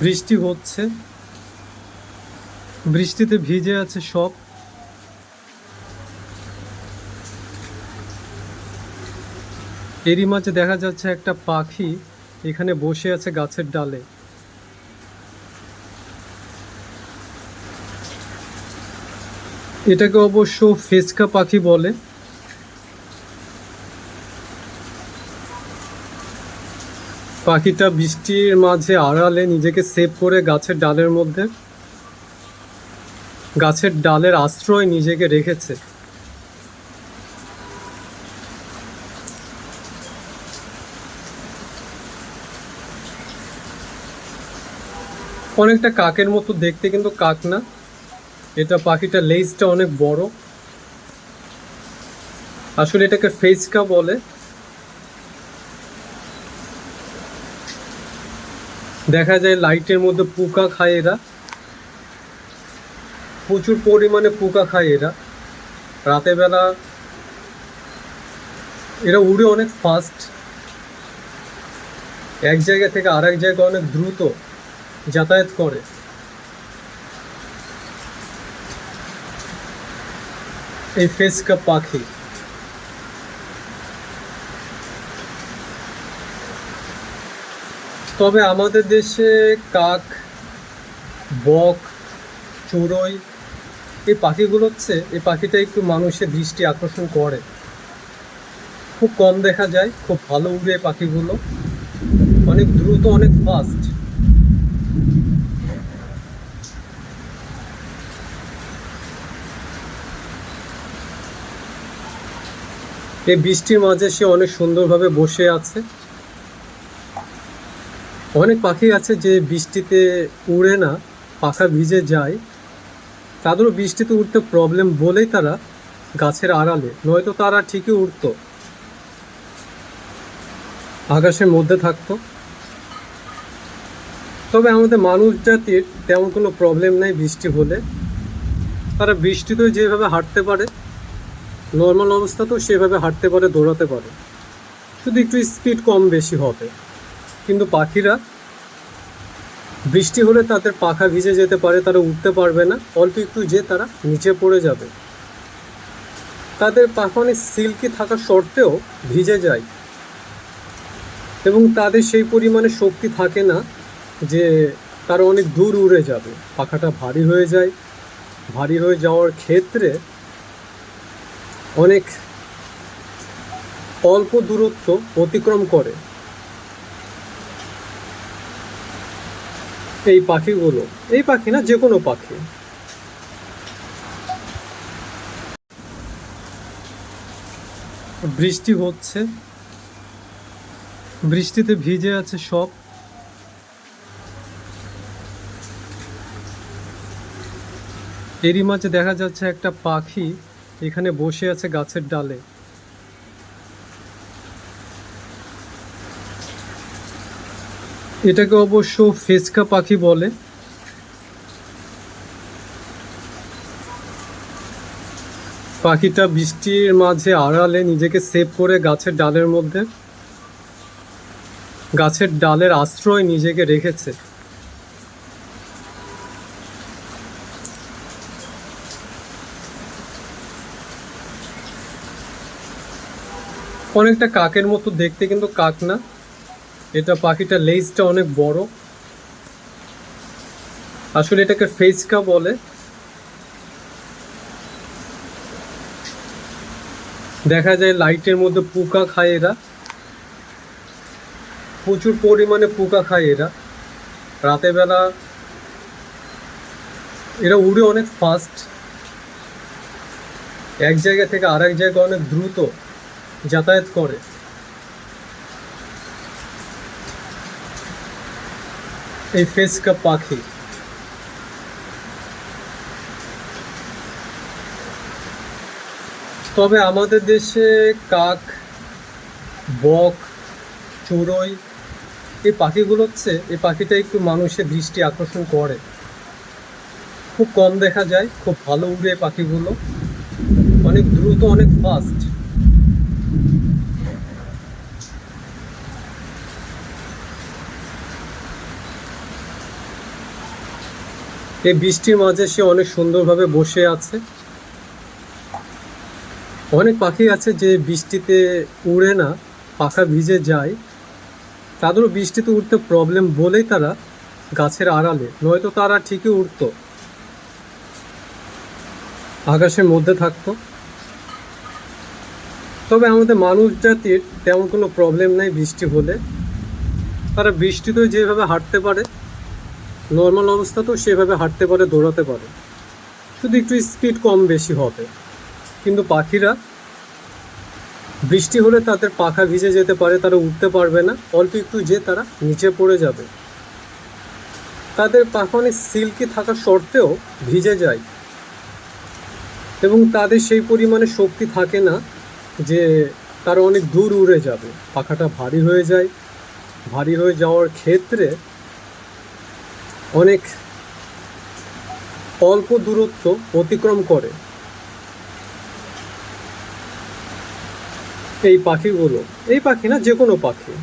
বৃষ্টি হচ্ছে, বৃষ্টিতে ভিজে আছে সব। এরই মাঝে দেখা যাচ্ছে একটা পাখি এখানে বসে আছে গাছের ডালে। এটাকে অবশ্য ফেচকা পাখি বলে। পাখিটা বৃষ্টির মাঝে আড়ালে নিজেকে সেভ করে গাছের ডালের আশ্রয় নিজেকে রেখেছে। অনেকটা কাকের মতো দেখতে, কিন্তু কাক না। এটা পাখিটার লেজটা অনেক বড়। আসলে এটাকে ফেচকা বলে। দেখা যায় লাইটের মধ্যে পোকা খায় এরা, প্রচুর পরিমাণে পোকা খায় এরা। রাতের বেলা এরা উড়ে অনেক ফাস্ট, এক জায়গা থেকে আরেক জায়গায় অনেক দ্রুত যাতায়াত করে। এই ফেচকা পাখি তবে আমাদের দেশে কাক, বক, চড়ুই, এই পাখিটা একটু মানুষের দৃষ্টি আকর্ষণ করে। খুব কম দেখা যায়, খুব ভালো উড়ে এই পাখিগুলো, অনেক দ্রুত, অনেক ফাস্ট। এই বৃষ্টির মাঝে সে অনেক সুন্দরভাবে বসে আছে। অনেক পাখি আছে যে বৃষ্টিতে উড়ে না, পাখা ভিজে যায়, তাদেরও বৃষ্টিতে উঠতে প্রবলেম বলেই তারা গাছের আড়ালে, নয়তো তারা ঠিকই উঠতো, আকাশের মধ্যে থাকতো। তবে আমাদের মানুষ জাতির তেমন কোনো প্রবলেম নাই বৃষ্টি হলে। তারা বৃষ্টিতেও যেভাবে হাঁটতে পারে, নর্মাল অবস্থাতেও সেভাবে হাঁটতে পারে, দৌড়াতে পারে, শুধু একটু স্পিড কম বেশি হবে। কিন্তু পাখিরা বৃষ্টি হলে তাদের পাখা ভিজে যেতে পারে, তারা উঠতে পারবে না, অল্প একটু যে তারা নিচে পড়ে যাবে। তাদের পাখা অনেক সিল্কি থাকা সত্ত্বেও ভিজে যায়, এবং তাদের সেই পরিমাণে শক্তি থাকে না যে তারা অনেক দূর উড়ে যাবে। পাখাটা ভারী হয়ে যায়, ভারী হয়ে যাওয়ার ক্ষেত্রে অনেক অল্প দূরত্ব অতিক্রম করে এই পাখিগুলো। এই পাখি না, যে কোনো পাখি। বৃষ্টি হচ্ছে, বৃষ্টিতে ভিজে আছে সব। এরই মাঝে দেখা যাচ্ছে একটা পাখি এখানে বসে আছে গাছের ডালে। এটাকে অবশ্য ফেচকা পাখি বলে। পাখিটা বৃষ্টির মাঝে আড়ালে নিজেকে সেভ করে গাছের ডালের আশ্রয় নিজেকে রেখেছে। অনেকটা কাকের মতো দেখতে, কিন্তু কাক না। এটা পাখিটার লেজটা অনেক বড়। আসলে এটাকে ফেচকা বলে। দেখা যায় লাইটের মধ্যে পোকা খায় এরা, প্রচুর পরিমাণে পোকা খায় এরা। রাতের বেলা এরা উড়ে অনেক ফাস্ট, এক জায়গা থেকে আরেক জায়গায় অনেক দ্রুত যাতায়াত করে। এই ফেচকা পাখি তবে আমাদের দেশে কাক, বক, চড়ুই, এই পাখিটা একটু মানুষের দৃষ্টি আকর্ষণ করে। খুব কম দেখা যায়, খুব ভালো উড়ে এই পাখিগুলো, অনেক দ্রুত, অনেক ফাস্ট। এই বৃষ্টির মাঝে সে অনেক সুন্দরভাবে বসে আছে। অনেক পাখি আছে যে বৃষ্টিতে উড়ে না, পাখা ভিজে যায়। তাদেরও বৃষ্টিতে উঠতে প্রবলেম বলেই তারা গাছের আড়ালে, নয়তো তারা ঠিকই উড়তো, আকাশের মধ্যে থাকতো। তবে আমাদের মানুষ জাতির তেমন কোনো প্রবলেম নাই বৃষ্টি হলে। তারা বৃষ্টিতেও যেভাবে হাঁটতে পারে, নর্মাল অবস্থাতেও সেভাবে হাঁটতে পারে, দৌড়াতে পারে, শুধু একটু স্পিড কম বেশি হবে। কিন্তু পাখিরা বৃষ্টি হলে তাদের পাখা ভিজে যেতে পারে, তারা উঠতে পারবে না, অল্প একটু যে তারা নিচে পড়ে যাবে। তাদের পাখা অনেক সিল্কি থাকা সত্ত্বেও ভিজে যায়, এবং তাদের সেই পরিমাণে শক্তি থাকে না যে তারা অনেক দূর উড়ে যাবে। পাখাটা ভারী হয়ে যায়, ভারী হয়ে যাওয়ার ক্ষেত্রে অনেক অল্প দূরত্ব অতিক্রম করে এই পাখিগুলো। এই পাখি না, যে কোনো পাখি।